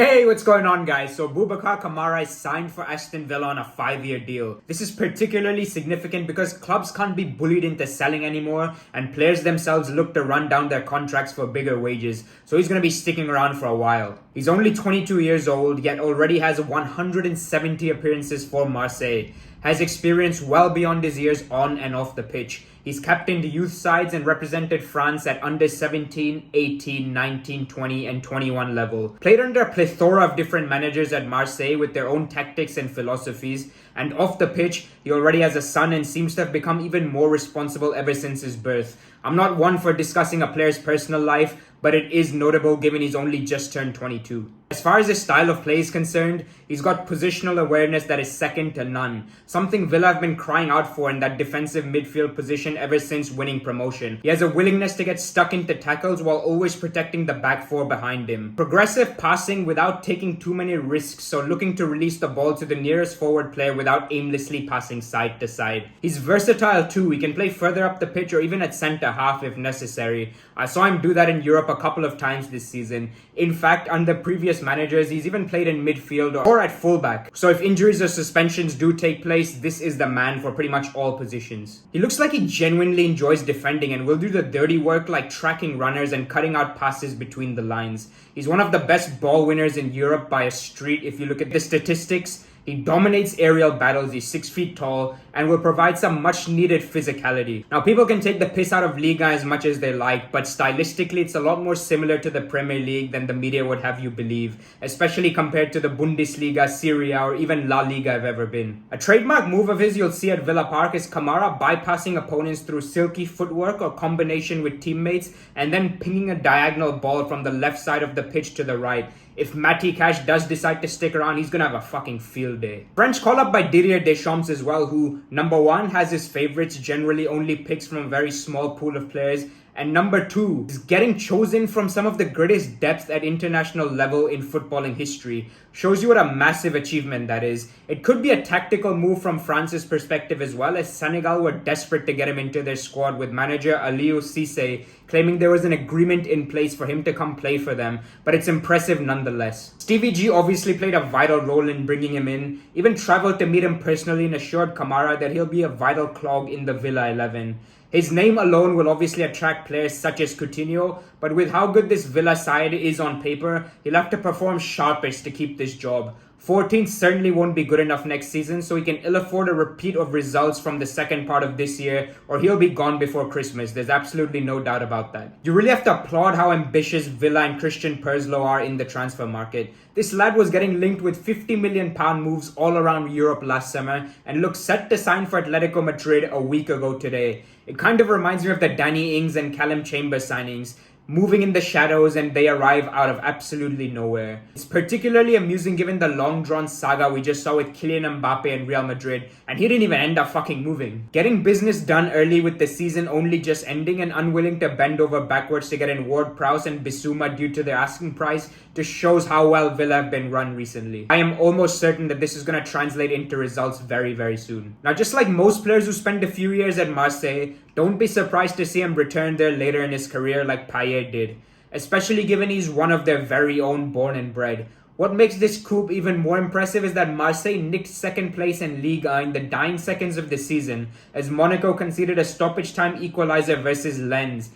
Hey, what's going on, guys? So Boubacar Kamara is signed for Aston Villa on a 5-year deal. This is particularly significant because clubs can't be bullied into selling anymore and players themselves look to run down their contracts for bigger wages. So he's going to be sticking around for a while. He's only 22 years old, yet already has 170 appearances for Marseille. Has experience well beyond his years on and off the pitch. He's captained youth sides and represented France at under 17, 18, 19, 20 and 21 level. Played under a plethora of different managers at Marseille with their own tactics and philosophies. And off the pitch, he already has a son and seems to have become even more responsible ever since his birth. I'm not one for discussing a player's personal life, but it is notable given he's only just turned 22. As far as his style of play is concerned, he's got positional awareness that is second to none. Something Villa have been crying out for in that defensive midfield position ever since winning promotion. He has a willingness to get stuck into tackles while always protecting the back four behind him. Progressive passing without taking too many risks, so looking to release the ball to the nearest forward player without aimlessly passing side to side. He's versatile too. He can play further up the pitch or even at centre half if necessary. I saw him do that in Europe a couple of times this season. In fact, under previous managers, he's even played in midfield or at fullback. So if injuries or suspensions do take place, this is the man for pretty much all positions. He looks like he genuinely enjoys defending and will do the dirty work like tracking runners and cutting out passes between the lines. He's one of the best ball winners in Europe by a street if you look at the statistics. He dominates aerial battles, he's 6 feet tall, and will provide some much needed physicality. Now, people can take the piss out of Liga as much as they like, but stylistically it's a lot more similar to the Premier League than the media would have you believe, especially compared to the Bundesliga, Serie A, or even La Liga have ever been. A trademark move of his you'll see at Villa Park is Kamara bypassing opponents through silky footwork or combination with teammates, and then pinging a diagonal ball from the left side of the pitch to the right. If Matty Cash does decide to stick around, he's gonna have a fucking field day. French call up by Didier Deschamps as well, who, number one, has his favorites, generally only picks from a very small pool of players, and number two, is getting chosen from some of the greatest depth at international level in footballing history. Shows you what a massive achievement that is. It could be a tactical move from France's perspective as well, as Senegal were desperate to get him into their squad, with manager Aliou Cissé claiming there was an agreement in place for him to come play for them, but it's impressive nonetheless. Stevie G obviously played a vital role in bringing him in, even travelled to meet him personally and assured Kamara that he'll be a vital clog in the Villa 11. His name alone will obviously attract players such as Coutinho, but with how good this Villa side is on paper, he'll have to perform sharpest to keep this job. 14th certainly won't be good enough next season, so he can ill afford a repeat of results from the second part of this year, or he'll be gone before Christmas. There's absolutely no doubt about that. You really have to applaud how ambitious Villa and Christian Purslow are in the transfer market. This lad was getting linked with £50 million moves all around Europe last summer and looks set to sign for Atletico Madrid a week ago today. It kind of reminds me of the Danny Ings and Callum Chambers signings, moving in the shadows, and they arrive out of absolutely nowhere. It's particularly amusing given the long-drawn saga we just saw with Kylian Mbappe and Real Madrid, and he didn't even end up fucking moving. Getting business done early with the season only just ending and unwilling to bend over backwards to get in Ward-Prowse and Bissouma due to their asking price just shows how well Villa have been run recently. I am almost certain that this is going to translate into results very, very soon. Now, just like most players who spend a few years at Marseille, don't be surprised to see him return there later in his career like Payet did, especially given he's one of their very own born and bred. What makes this coup even more impressive is that Marseille nicked second place in Ligue 1 in the dying seconds of the season, as Monaco conceded a stoppage time equalizer versus Lens,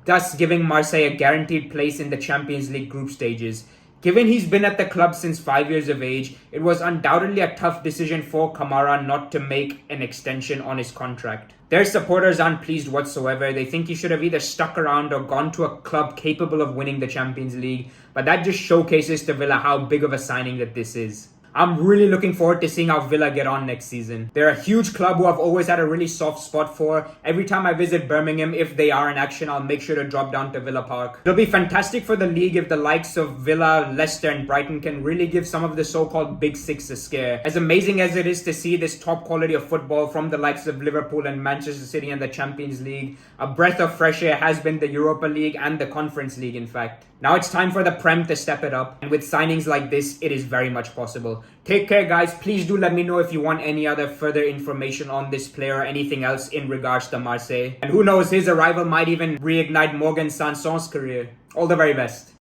thus giving Marseille a guaranteed place in the Champions League group stages. Given he's been at the club since 5 years of age, it was undoubtedly a tough decision for Kamara not to make an extension on his contract. Their supporters aren't pleased whatsoever. They think he should have either stuck around or gone to a club capable of winning the Champions League, but that just showcases to Villa how big of a signing that this is. I'm really looking forward to seeing how Villa get on next season. They're a huge club who I've always had a really soft spot for. Every time I visit Birmingham, if they are in action, I'll make sure to drop down to Villa Park. It'll be fantastic for the league if the likes of Villa, Leicester and Brighton can really give some of the so-called Big Six a scare. As amazing as it is to see this top quality of football from the likes of Liverpool and Manchester City and the Champions League, a breath of fresh air has been the Europa League and the Conference League, in fact. Now it's time for the Prem to step it up, and with signings like this, it is very much possible. Take care, guys. Please do let me know if you want any other further information on this player or anything else in regards to Marseille. And who knows, his arrival might even reignite Morgan Sanson's career. All the very best.